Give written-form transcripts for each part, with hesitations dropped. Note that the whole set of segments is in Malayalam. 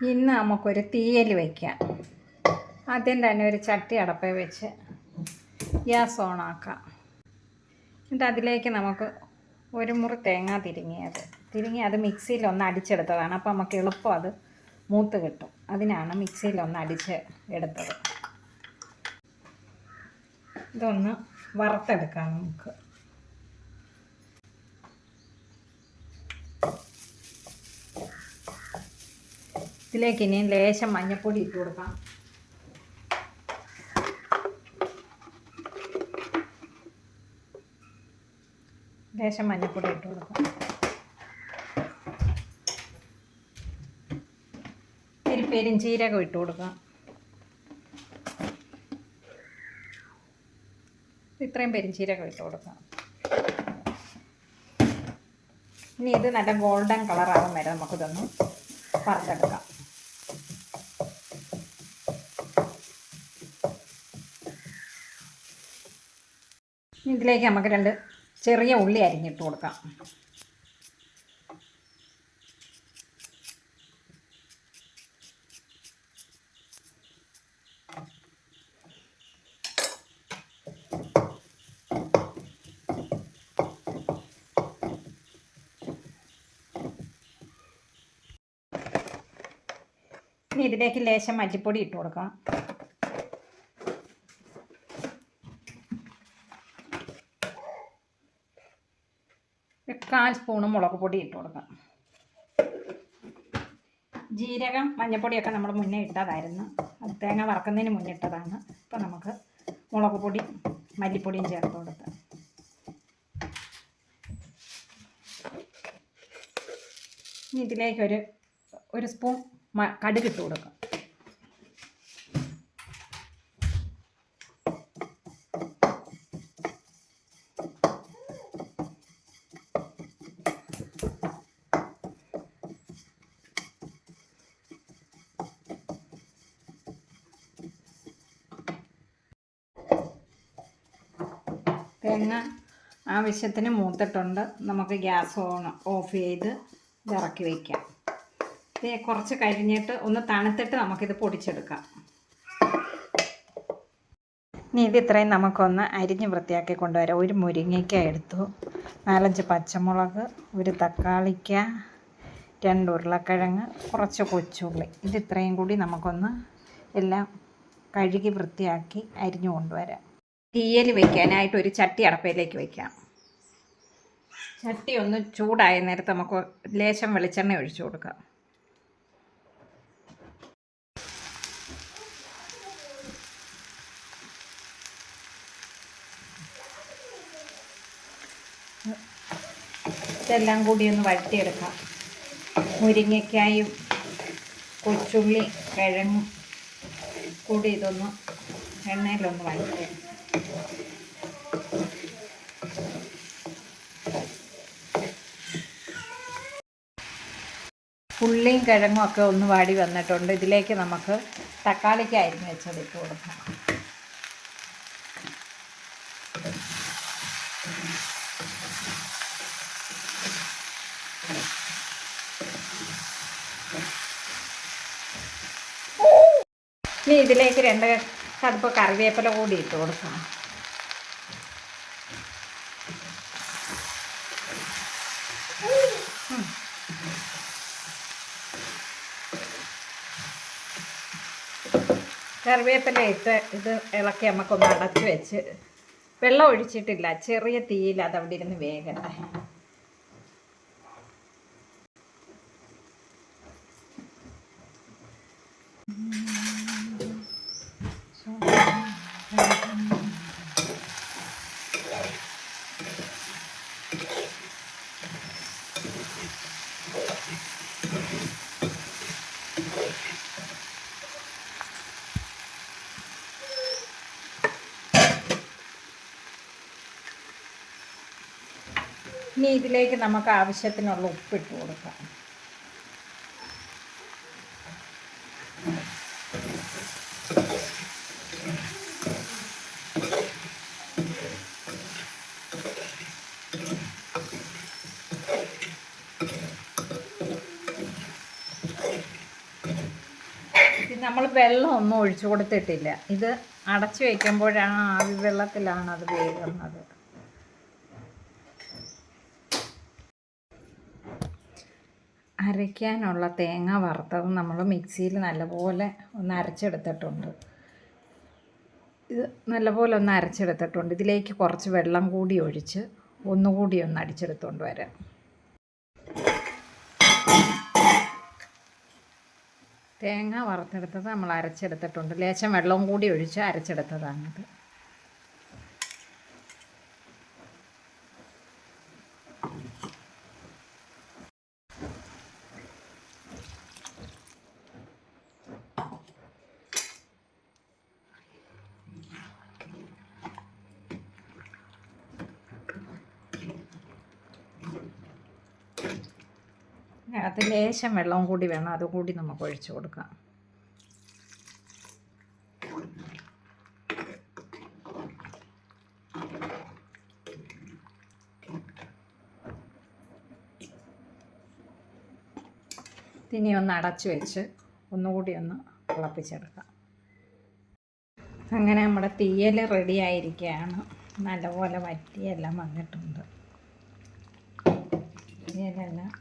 ഇന്ന് നമുക്കൊരു തീയൽ വയ്ക്കാം. ആദ്യം തന്നെ ഒരു ചട്ടി അടപ്പേ വെച്ച് ഗ്യാസ് ഓണാക്കാം. എന്നിട്ട് അതിലേക്ക് നമുക്ക് ഒരു മുറി തേങ്ങ തിരിങ്ങി അത് മിക്സിയിലൊന്ന് അടിച്ചെടുത്തതാണ്. അപ്പോൾ നമുക്ക് എളുപ്പം അത് മൂത്ത് കിട്ടും. അതിനാണ് മിക്സിയിലൊന്ന് അടിച്ച് എടുത്തത്. ഇതൊന്ന് വറുത്തെടുക്കാം നമുക്ക്. ഇതിലേക്ക് ഇനി ലേശം മഞ്ഞൾപ്പൊടി ഇട്ട് കൊടുക്കാം. ലേശം മഞ്ഞൾപ്പൊടി ഇട്ട് കൊടുക്കാം. പെരുംജീരകം ഇട്ട് കൊടുക്കാം. ഇത്രയും പെരുംജീരകം ഇട്ട് കൊടുക്കാം. ഇനി ഇത് നല്ല ഗോൾഡൻ കളറാകും വരെ നമുക്കിതൊന്ന് വറുത്തെടുക്കാം. ഇതിലേക്ക് നമുക്ക് 2 ചെറിയ ഉള്ളി അരിഞ്ഞിട്ട് കൊടുക്കാം. ഇനി ഇതിലേക്ക് ലേശം മല്ലിപ്പൊടി ഇട്ട് കൊടുക്കാം. ഒരു 1/4 സ്പൂണ് മുളക് പൊടി ഇട്ട് കൊടുക്കാം. ജീരകം മഞ്ഞൾപ്പൊടിയൊക്കെ നമ്മൾ മുന്നേ ഇട്ടതായിരുന്നു. അത് തേങ്ങ വറക്കുന്നതിന് മുന്നേ ഇട്ടതാണ്. ഇപ്പം നമുക്ക് മുളക് പൊടി മല്ലിപ്പൊടിയും ചേർത്ത് കൊടുക്കാം. ഇനി ഇതിലേക്ക് ഒരു സ്പൂൺ കടുക് ഇട്ട് കൊടുക്കാം. തേങ്ങ ആവശ്യത്തിന് മൂത്തിട്ടുണ്ട്. നമുക്ക് ഗ്യാസ് ഓഫ് ചെയ്ത് ഇറക്കി വയ്ക്കാം. ഇത് കുറച്ച് കഴിഞ്ഞിട്ട് ഒന്ന് തണുത്തിട്ട് നമുക്കിത് പൊടിച്ചെടുക്കാം. ഇനി ഇത് ഇത്രയും നമുക്കൊന്ന് അരിഞ്ഞ് വൃത്തിയാക്കി കൊണ്ടുവരാം. ഒരു മുരിങ്ങയ്ക്ക എടുത്തു, 4-5 പച്ചമുളക്, ഒരു തക്കാളിക്ക, 2 ഉരുളക്കിഴങ്ങ്, കുറച്ച് കൊച്ചുള്ളി. ഇത് ഇത്രയും കൂടി നമുക്കൊന്ന് എല്ലാം കഴുകി വൃത്തിയാക്കി അരിഞ്ഞു കൊണ്ടുവരാം. തീയൽ വയ്ക്കാനായിട്ട് ഒരു ചട്ടി അടപ്പയിലേക്ക് വയ്ക്കാം. ചട്ടി ഒന്ന് ചൂടായ നേരത്ത് നമുക്ക് ലേശം വെളിച്ചെണ്ണ ഒഴിച്ചു കൊടുക്കാം. ഇതെല്ലാം കൂടി ഒന്ന് വഴറ്റിയെടുക്കാം. മുരിങ്ങയ്ക്കായും കൊച്ചുള്ളി കിഴങ്ങും കൂടി ഇതൊന്ന് എണ്ണയിലൊന്ന് വഴറ്റുക. ഉള്ളിയും കിഴങ്ങും ഒക്കെ ഒന്ന് വാടി വന്നിട്ടുണ്ട്. ഇതിലേക്ക് നമുക്ക് തക്കാളിക്ക അരിഞ്ഞ് വെച്ചത് ഇട്ട് കൊടുക്കാം. ഇനി ഇതിലേക്ക് 2 കടുപ്പ് കറിവേപ്പില കൂടി ഇട്ട് കൊടുക്കണം. കറിവേപ്പില ഇട്ട് ഇത് ഇളക്കി നമുക്കൊന്ന് അടച്ച് വെച്ച്, വെള്ളം ഒഴിച്ചിട്ടില്ല, ചെറിയ തീയിൽ അതവിടെ ഇരുന്ന് വേകട്ടെ. ഇനി ഇതിലേക്ക് നമുക്ക് ആവശ്യത്തിനുള്ള ഉപ്പിട്ട് കൊടുക്കാം. നമ്മൾ വെള്ളം ഒന്നും ഒഴിച്ചു കൊടുത്തിട്ടില്ല. ഇത് അടച്ചു വയ്ക്കുമ്പോഴാണ് ആവി വെള്ളത്തിലാണ് അത് വേകുന്നത്. അരയ്ക്കാനുള്ള തേങ്ങ വറുത്തത് നമ്മൾ മിക്സിയിൽ നല്ലപോലെ ഒന്ന് അരച്ചെടുത്തിട്ടുണ്ട്. ഇത് നല്ലപോലെ ഒന്ന് അരച്ചെടുത്തിട്ടുണ്ട്. ഇതിലേക്ക് കുറച്ച് വെള്ളം കൂടി ഒഴിച്ച് ഒന്നുകൂടി ഒന്ന് അടിച്ചെടുത്തുകൊണ്ട് വരാം. തേങ്ങ വറുത്തെടുത്തത് നമ്മൾ അരച്ചെടുത്തിട്ടുണ്ട്. ലേശം വെള്ളവും കൂടി ഒഴിച്ച് അരച്ചെടുത്തതാണിത്. അത് ലേശം വെള്ളവും കൂടി വേണം, അതുകൂടി നമുക്ക് ഒഴിച്ചു കൊടുക്കാം. ഇനി ഒന്ന് അടച്ചു വെച്ച് ഒന്നുകൂടി ഒന്ന് തിളപ്പിച്ചെടുക്കാം. അങ്ങനെ നമ്മുടെ തീയൽ റെഡി ആയിരിക്കുകയാണ്. നല്ലപോലെ വറ്റിയെല്ലാം വന്നിട്ടുണ്ട്. തീയലെല്ലാം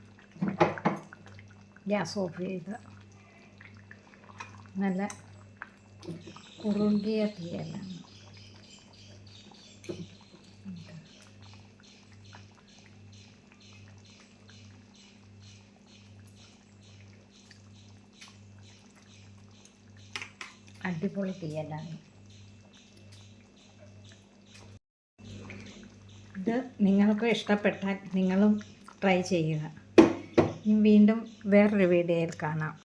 ഗ്യാസ് ഓഫ് ചെയ്ത് നല്ല കുറുകിയ തീയലാണ്. അടിപൊളി തീയലാണ്. ഇത് നിങ്ങൾക്ക് ഇഷ്ടപ്പെട്ടാൽ നിങ്ങളും ട്രൈ ചെയ്യുക. വീണ്ടും വേറൊരു വീഡിയോയിൽ കാണാം.